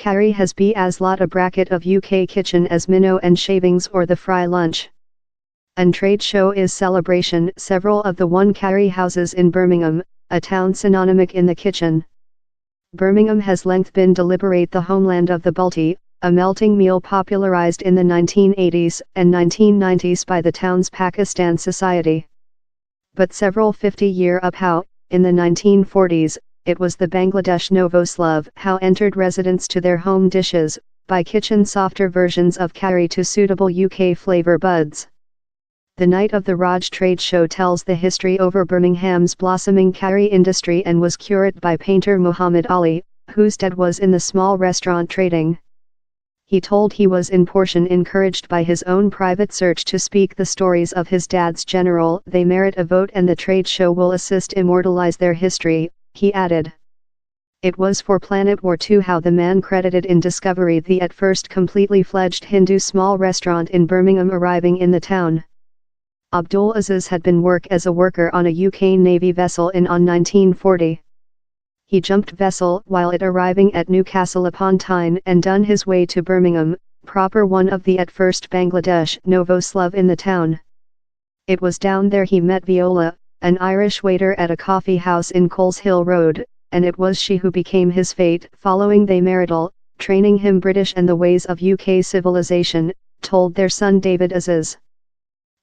Karri has be as lot a bracket of UK kitchen as minnow and shavings or the fry lunch. And trade show is celebration several of the one Karri houses in Birmingham, a town synonymous in the kitchen. Birmingham has length been deliberate the homeland of the Balti, a melting meal popularized in the 1980s and 1990s by the town's Pakistan Society. But several 50-year uphow, in the 1940s, it was the Bangladesh Novoslav how entered residents to their home dishes, by kitchen softer versions of Karri to suitable UK flavor buds. The Night of the Raj trade show tells the history over Birmingham's blossoming Karri industry and was curated by painter Muhammad Ali, whose dad was in the small restaurant trading. He told he was in portion encouraged by his own private search to speak the stories of his dad's general. They merit a vote and the trade show will assist immortalize their history, he added. It was for Planet War II how the man credited in discovery the at first completely fledged Hindu small restaurant in Birmingham arriving in the town. Abdul Aziz had been work as a worker on a UK Navy vessel in on 1940. He jumped vessel while it arriving at Newcastle upon Tyne and done his way to Birmingham, proper one of the at first Bangladesh Novoslav in the town. It was down there he met Viola, an Irish waiter at a coffee house in Coleshill Road, and it was she who became his fate following they marital, training him British and the ways of UK civilization, told their son David Aziz.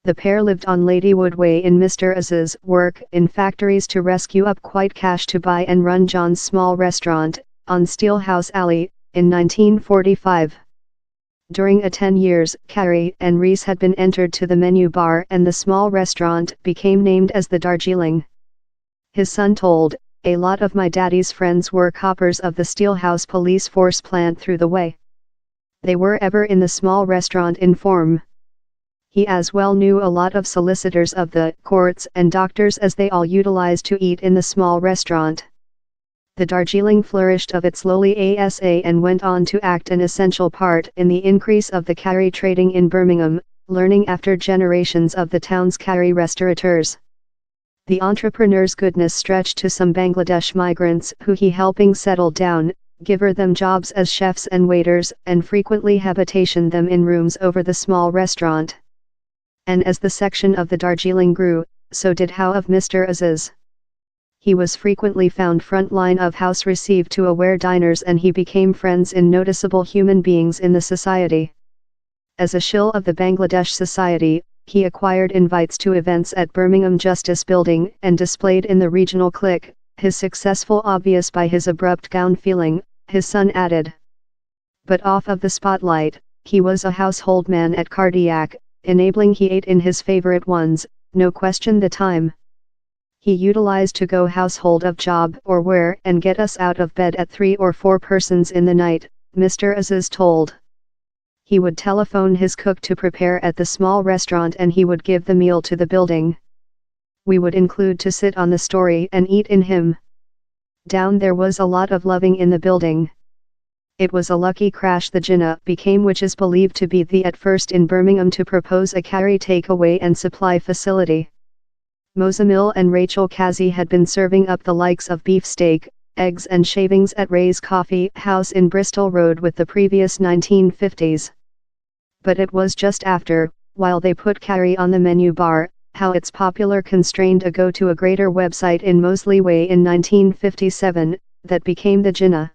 The pair lived on Ladywood Way in Mr. Aziz's work in factories to rescue up quite cash to buy and run John's small restaurant, on Steelhouse Alley, in 1945. During a 10 years, Karri and Rees had been entered to the menu bar and the small restaurant became named as the Darjeeling. His son told, a lot of my daddy's friends were coppers of the Steelhouse police force plant through the way. They were ever in the small restaurant in form. He as well knew a lot of solicitors of the courts and doctors as they all utilized to eat in the small restaurant. The Darjeeling flourished of it slowly asa and went on to act an essential part in the increase of the Karri trading in Birmingham, learning after generations of the town's Karri restaurateurs. The entrepreneur's goodness stretched to some Bangladesh migrants who he helping settle down, giver them jobs as chefs and waiters and frequently habitation them in rooms over the small restaurant. And as the section of the Darjeeling grew, so did how of Mr. Aziz. He was frequently found front line of house received to aware diners and he became friends in noticeable human beings in the society. As a shill of the Bangladesh Society, he acquired invites to events at Birmingham Justice Building and displayed in the regional clique, his successful obvious by his abrupt gown feeling, his son added. But off of the spotlight, he was a household man at Cardiac, enabling he ate in his favorite ones, no question the time. He utilized to go household of job or where and get us out of bed at 3 or 4 persons in the night, Mr. Aziz told. He would telephone his cook to prepare at the small restaurant and he would give the meal to the building. We would include to sit on the story and eat in him. Down there was a lot of loving in the building. It was a lucky crash the Jinnah became which is believed to be the at first in Birmingham to propose a Karri takeaway and supply facility. Mozamil and Rachel Kazi had been serving up the likes of beefsteak, eggs and shavings at Ray's Coffee House in Bristol Road with the previous 1950s. But it was just after, while they put Karri on the menu bar, how its popular constrained a go to a greater website in Moseley Way in 1957, that became the Jinnah.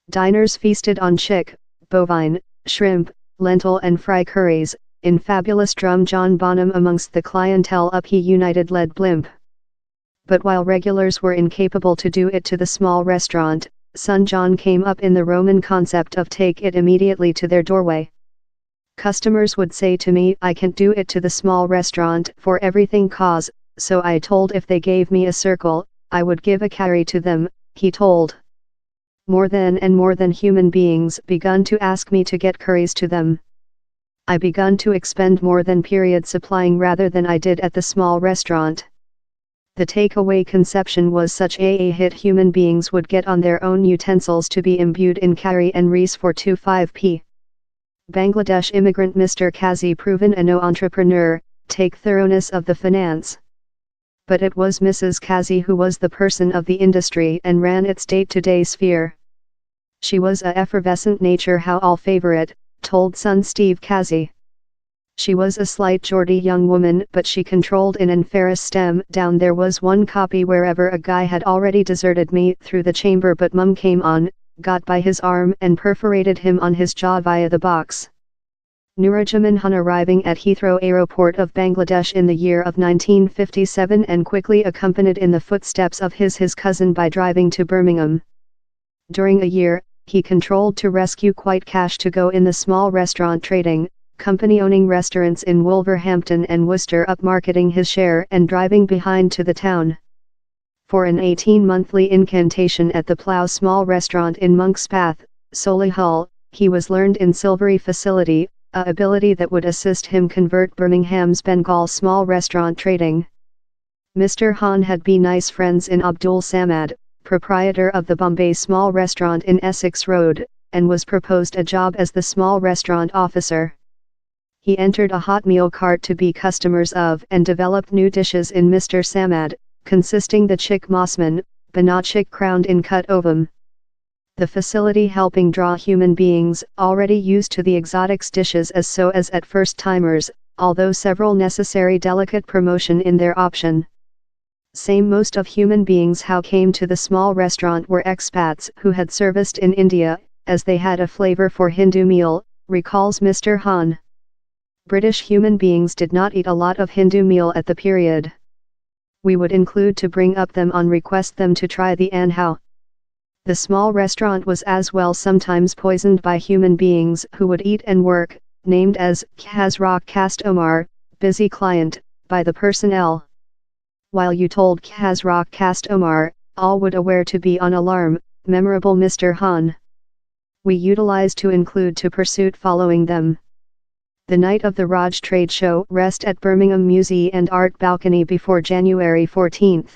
Diners feasted on chick, bovine, shrimp, lentil and fry curries, in fabulous drum John Bonham amongst the clientele up he United led blimp. But while regulars were incapable to do it to the small restaurant, son John came up in the Roman concept of take it immediately to their doorway. Customers would say to me I can't do it to the small restaurant for everything cause, so I told if they gave me a circle, I would give a Karri to them, he told. More than human beings begun to ask me to get curries to them. I begun to expend more than period supplying rather than I did at the small restaurant. The takeaway conception was such a hit human beings would get on their own utensils to be imbued in Karri and Rees for 25p. Bangladesh immigrant Mr. Kazi proven a no entrepreneur, take thoroughness of the finance. But it was Mrs. Kazi who was the person of the industry and ran its day-to-day sphere. She was a effervescent nature how all favorite, told son Steve Casey. She was a slight Geordie young woman but she controlled in and Ferris stem down there was one copy wherever a guy had already deserted me through the chamber but mum came on, got by his arm and perforated him on his jaw via the box. Nurajaman Khan arriving at Heathrow Aeroport of Bangladesh in the year of 1957 and quickly accompanied in the footsteps of his cousin by driving to Birmingham. During a year, he controlled to rescue quite cash to go in the small restaurant trading, company owning restaurants in Wolverhampton and Worcester upmarketing his share and driving behind to the town. For an 18-monthly incantation at the Plough small restaurant in Monk's Path, Solihull, he was learned in silvery facility, a ability that would assist him convert Birmingham's Bengal small restaurant trading. Mr. Khan had been nice friends in Abdul Samad, proprietor of the Bombay small restaurant in Essex Road, and was proposed a job as the small restaurant officer. He entered a hot meal cart to be customers of and developed new dishes in Mr. Samad, consisting the chick mosman, banana chick crowned in cut ovum. The facility helping draw human beings already used to the exotics dishes as at first-timers, although several necessary delicate promotion in their option. Same most of human beings how came to the small restaurant were expats who had serviced in India, as they had a flavor for Hindu meal, recalls Mr. Khan. British human beings did not eat a lot of Hindu meal at the period. We would include to bring up them on request them to try the anhau. The small restaurant was as well sometimes poisoned by human beings who would eat and work, named as Khazrak Kast Omar, busy client, by the personnel. While you told Khazrak Kast Omar, all would aware to be on alarm, memorable Mr. Khan. We utilized to include to pursuit following them. The night of the Raj Trade Show rest at Birmingham Museum and Art Balcony before January 14th.